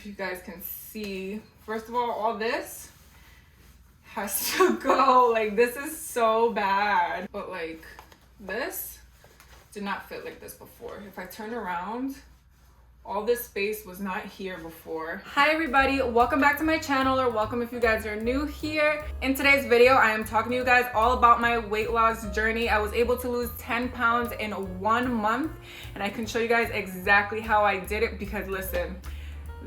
if you guys can see. First of all this has to go. Like, this is so bad. But like, this did not fit like this before. If I turn around, all this space was not here before. Hi everybody, welcome back to my channel, or welcome if you guys are new here. In today's video, I am talking to you guys all about my weight loss journey. I was able to lose 10 pounds in 1 month, and I can show you guys exactly how I did it because listen,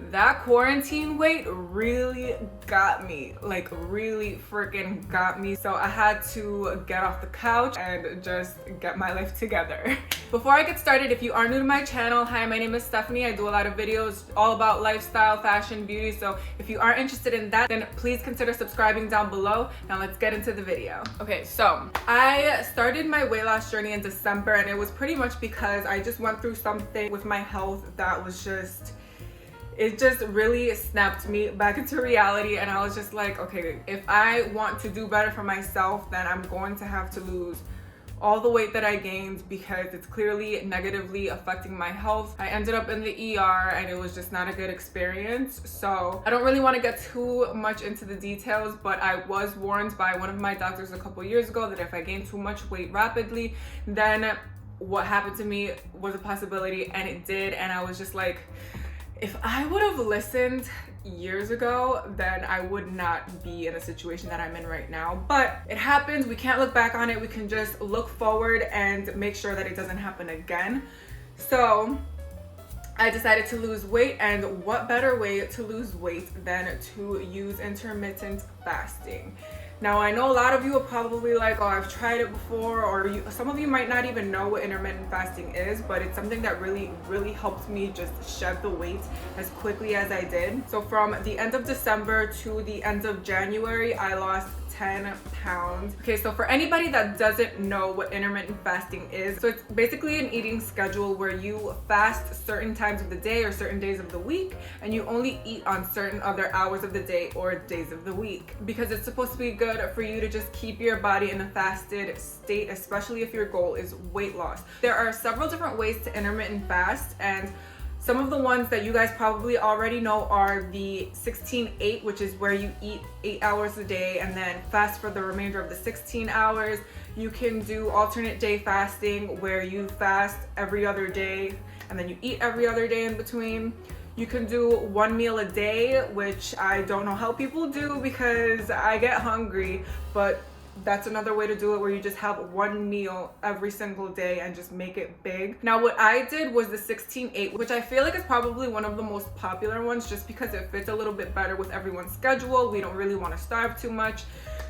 that quarantine weight really got me, like really freaking got me. So I had to get off the couch and just get my life together. Before I get started, if you are new to my channel, hi, my name is Stephanie. I do a lot of videos all about lifestyle, fashion, beauty. So if you are interested in that, then please consider subscribing down below. Now let's get into the video. Okay, so I started my weight loss journey in December, and it was pretty much because I just went through something with my health that was just, it just really snapped me back into reality. And I was just like, okay, if I want to do better for myself, then I'm going to have to lose all the weight that I gained because it's clearly negatively affecting my health. I ended up in the ER and it was just not a good experience. So I don't really want to get too much into the details, but I was warned by one of my doctors a couple years ago that if I gained too much weight rapidly, then what happened to me was a possibility, and it did. And I was just like, if I would have listened years ago, then I would not be in the situation that I'm in right now. But it happened. We can't look back on it. We can just look forward and make sure that it doesn't happen again. So I decided to lose weight, and what better way to lose weight than to use intermittent fasting. Now, I know a lot of you are probably like, oh, I've tried it before, or some of you might not even know what intermittent fasting is, but it's something that really helped me just shed the weight as quickly as I did. So from the end of December to the end of January, I lost 10 pounds. Okay, so for anybody that doesn't know what intermittent fasting is, so it's basically an eating schedule where you fast certain times of the day or certain days of the week, and you only eat on certain other hours of the day or days of the week, because it's supposed to be good for you to just keep your body in a fasted state, especially if your goal is weight loss. There are several different ways to intermittent fast, and some of the ones that you guys probably already know are the 16-8, which is where you eat 8 hours a day and then fast for the remainder of the 16 hours. You can do alternate day fasting, where you fast every other day and then you eat every other day in between. You can do 1 meal a day, which I don't know how people do because I get hungry, but that's another way to do it, where you just have 1 meal every single day and just make it big. Now, what I did was the 16-8, which I feel like is probably one of the most popular ones just because it fits a little bit better with everyone's schedule. We don't really want to starve too much.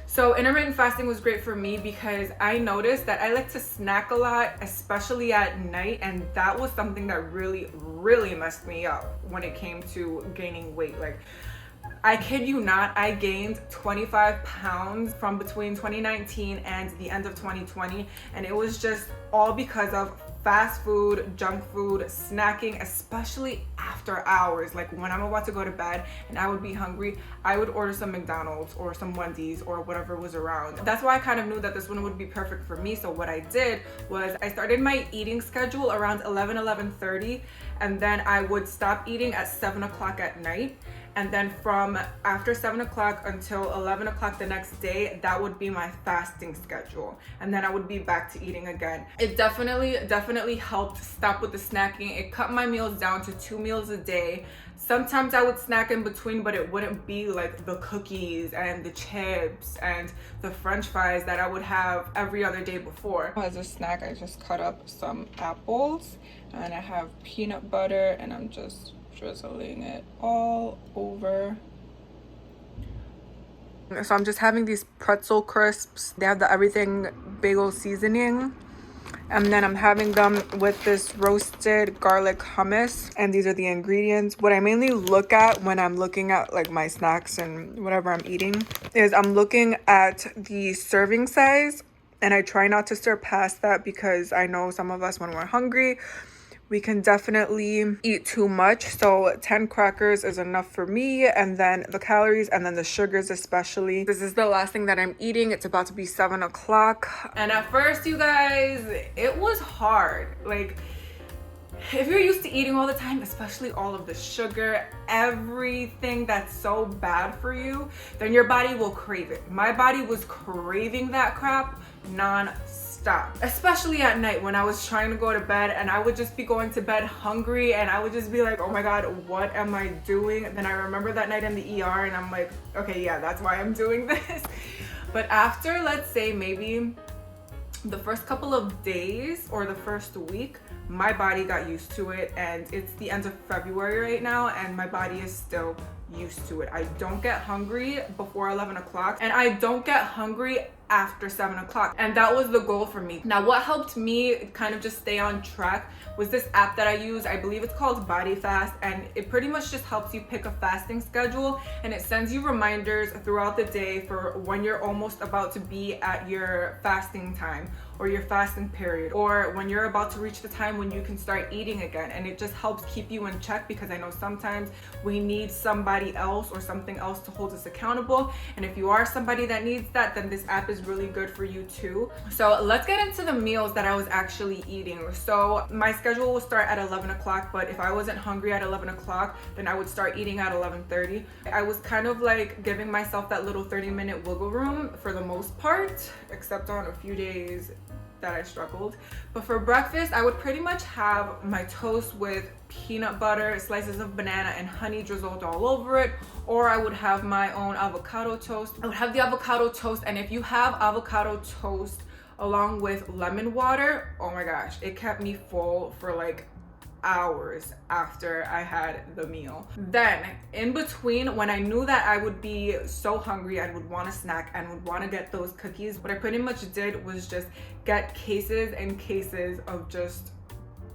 So intermittent fasting was great for me because I noticed that I like to snack a lot, especially at night, and that was something that really messed me up when it came to gaining weight. Like, I kid you not, I gained 25 pounds from between 2019 and the end of 2020, and it was just all because of fast food, junk food, snacking, especially after hours. Like when I'm about to go to bed and I would be hungry, I would order some McDonald's or some Wendy's or whatever was around. That's why I kind of knew that this one would be perfect for me. So what I did was I started my eating schedule around 11:30, and then I would stop eating at 7 o'clock at night. And then from after 7 o'clock until 11 o'clock the next day, that would be my fasting schedule. And then I would be back to eating again. It definitely helped stop with the snacking. It cut my meals down to 2 meals a day. Sometimes I would snack in between, but it wouldn't be like the cookies and the chips and the French fries that I would have every other day before. As a snack, I just cut up some apples, and I have peanut butter, and I'm just drizzling it all over. So I'm just having these pretzel crisps. They have the everything bagel seasoning, and then I'm having them with this roasted garlic hummus, and these are the ingredients. What I mainly look at when I'm looking at like my snacks and whatever I'm eating is I'm looking at the serving size, and I try not to surpass that because I know some of us, when we're hungry, we can definitely eat too much. So 10 crackers is enough for me, and then the calories and then the sugars especially. This is the last thing that I'm eating. It's about to be 7 o'clock. And at first, you guys, it was hard. Like, If you're used to eating all the time, especially all of the sugar, everything that's so bad for you, then your body will crave it. My body was craving that crap non-stop, especially at night when I was trying to go to bed, and I would just be going to bed hungry, and I would just be like, oh my god, what am I doing? Then I remember that night in the ER, and I'm like, okay, yeah, that's why I'm doing this. But after, let's say maybe the first couple of days or the first week, my body got used to it, and it's the end of February right now, and my body is still used to it. I don't get hungry before 11 o'clock, and I don't get hungry after 7 o'clock, and that was the goal for me. Now, what helped me kind of just stay on track was this app that I use. I believe it's called Body Fast, and it pretty much just helps you pick a fasting schedule, and it sends you reminders throughout the day for when you're almost about to be at your fasting time or your fasting period, or when you're about to reach the time when you can start eating again. And it just helps keep you in check, because I know sometimes we need somebody else or something else to hold us accountable, and if you are somebody that needs that, then this app is really good for you too. So let's get into the meals that I was actually eating. So my schedule will start at 11 o'clock, but if I wasn't hungry at 11 o'clock, then I would start eating at 11:30. I was kind of like giving myself that little 30-minute wiggle room for the most part, except on a few days that I struggled. But for breakfast, I would pretty much have my toast with peanut butter, slices of banana, and honey drizzled all over it, or I would have my own avocado toast. I would have the avocado toast, and if you have avocado toast along with lemon water, oh my gosh, it kept me full for like hours after I had the meal. Then in between, when I knew that I would be so hungry and would want a snack and would want to get those cookies, what I pretty much did was just get cases and cases of just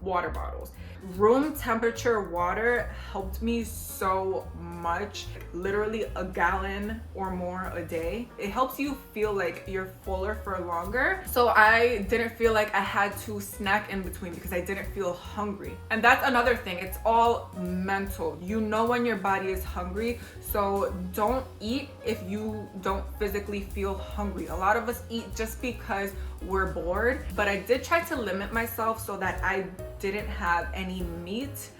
water bottles. Room temperature water helped me so much, literally a gallon or more a day. It helps you feel like you're fuller for longer, so I didn't feel like I had to snack in between because I didn't feel hungry. And that's another thing, it's all mental. You know when your body is hungry, so don't eat if you don't physically feel hungry. A lot of us eat just because we're bored, but I did try to limit myself so that I didn't have any meat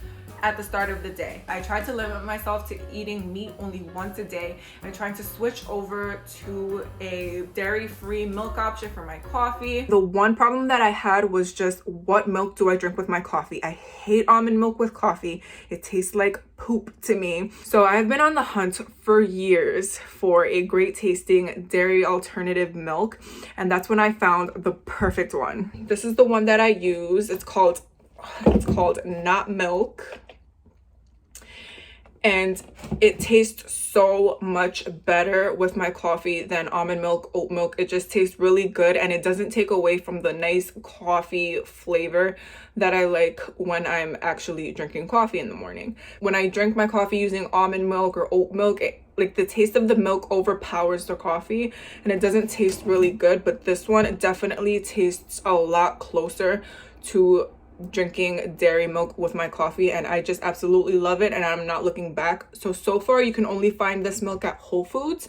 at the start of the day. I tried to limit myself to eating meat only once a day and trying to switch over to a dairy-free milk option for my coffee. The one problem that I had was just, what milk do I drink with my coffee? I hate almond milk with coffee. It tastes like poop to me. So I've been on the hunt for years for a great tasting dairy alternative milk, and that's when I found the perfect one. This is the one that I use. It's called Not Milk, and it tastes so much better with my coffee than almond milk, oat milk. It just tastes really good, and it doesn't take away from the nice coffee flavor that I like when I'm actually drinking coffee in the morning. When I drink my coffee using almond milk or oat milk, like the taste of the milk overpowers the coffee and it doesn't taste really good. But this one definitely tastes a lot closer to drinking dairy milk with my coffee, and I just absolutely love it, and I'm not looking back. So far you can only find this milk at Whole Foods,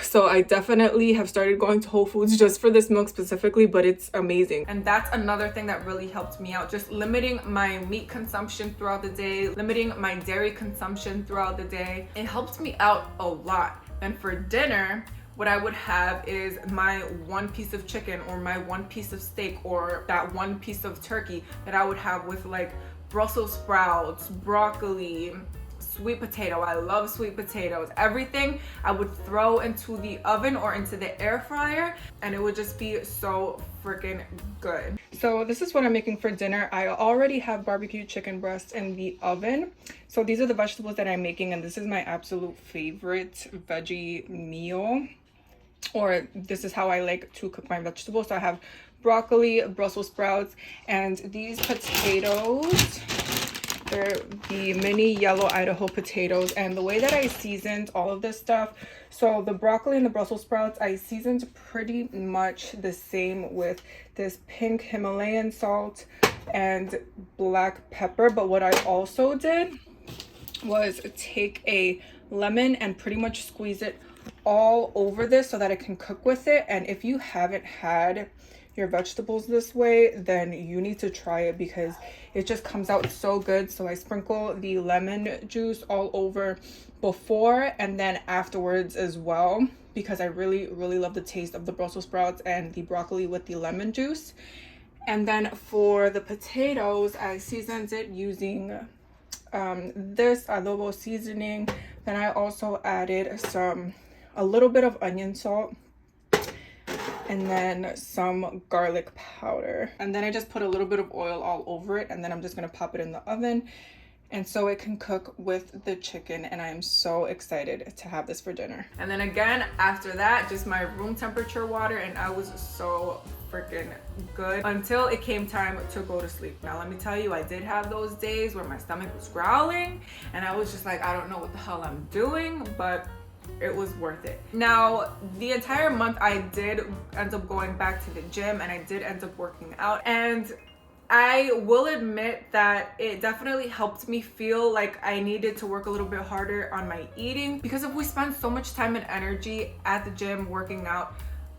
so I definitely have started going to Whole Foods just for this milk specifically, but it's amazing. And that's another thing that really helped me out, just limiting my meat consumption throughout the day, limiting my dairy consumption throughout the day. It helped me out a lot. And for dinner, what I would have is my one piece of chicken or my one piece of steak or that one piece of turkey that I would have with like Brussels sprouts, broccoli, sweet potato. I love sweet potatoes. Everything I would throw into the oven or into the air fryer, and it would just be so freaking good. So this is what I'm making for dinner. I already have barbecue chicken breasts in the oven. So these are the vegetables that I'm making, and this is my absolute favorite veggie meal, or this is how I like to cook my vegetables. So I have broccoli, Brussels sprouts, and these potatoes. They're the mini yellow Idaho potatoes. And the way that I seasoned all of this stuff, so the broccoli and the Brussels sprouts, I seasoned pretty much the same with this pink Himalayan salt and black pepper. But what I also did was take a lemon and pretty much squeeze it all over this so that I can cook with it. And if you haven't had your vegetables this way, then you need to try it because it just comes out so good. So I sprinkle the lemon juice all over before and then afterwards as well, because I really love the taste of the Brussels sprouts and the broccoli with the lemon juice. And then for the potatoes, I seasoned it using this adobo seasoning. Then I also added a little bit of onion salt and then some garlic powder. And then I just put a little bit of oil all over it, and then I'm just gonna pop it in the oven and so it can cook with the chicken, and I am so excited to have this for dinner. And then again, after that, just my room temperature water, and I was so freaking good until it came time to go to sleep. Now let me tell you, I did have those days where my stomach was growling and I was just like, I don't know what the hell I'm doing, but it was worth it. Now, the entire month I did end up going back to the gym and I did end up working out, and I will admit that it definitely helped me feel like I needed to work a little bit harder on my eating, because if we spend so much time and energy at the gym working out,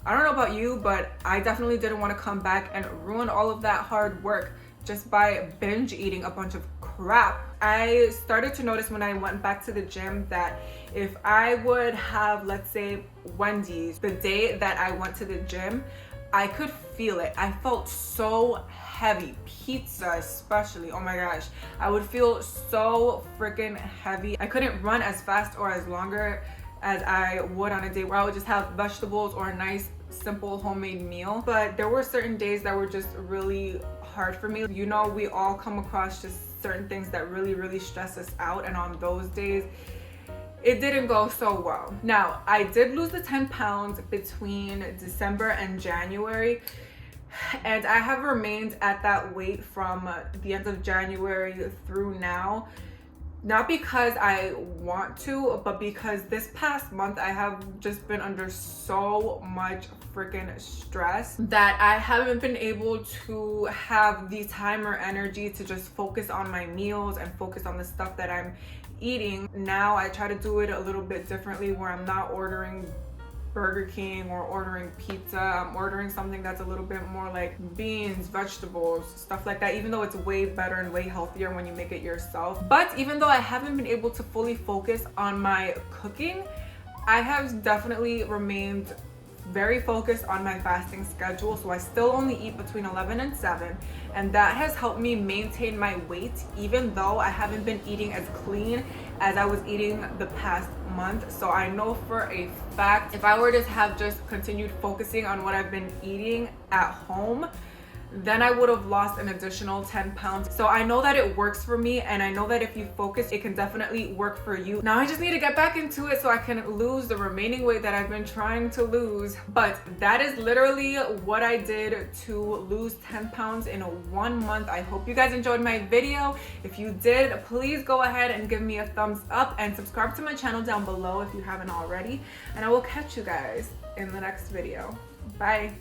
I don't know about you, but I definitely didn't want to come back and ruin all of that hard work just by binge eating a bunch of crap. I started to notice when I went back to the gym that if I would have, let's say, Wendy's the day that I went to the gym, I could feel it. I felt so heavy. Pizza especially, oh my gosh, I would feel so freaking heavy. I couldn't run as fast or as longer as I would on a day where I would just have vegetables or a nice simple homemade meal. But there were certain days that were just really hard for me. You know, we all come across just certain things that really stress us out, and on those days it didn't go so well. Now, I did lose the 10 pounds between December and January, and I have remained at that weight from the end of January through now. Not because I want to, but because this past month I have just been under so much freaking stress that I haven't been able to have the time or energy to just focus on my meals and focus on the stuff that I'm eating. Now I try to do it a little bit differently, where I'm not ordering Burger King or ordering pizza. I'm ordering something that's a little bit more like beans, vegetables, stuff like that, even though it's way better and way healthier when you make it yourself. But even though I haven't been able to fully focus on my cooking, I have definitely remained very focused on my fasting schedule. So I still only eat between 11 and 7, and that has helped me maintain my weight, even though I haven't been eating as clean as I was eating the past month. So I know for a fact, if I were to have just continued focusing on what I've been eating at home, then I would have lost an additional 10 pounds. So I know that it works for me, and I know that if you focus, it can definitely work for you. Now I just need to get back into it so I can lose the remaining weight that I've been trying to lose. But that is literally what I did to lose 10 pounds in 1 month. I hope you guys enjoyed my video. If you did, please go ahead and give me a thumbs up and subscribe to my channel down below if you haven't already. And I will catch you guys in the next video. Bye.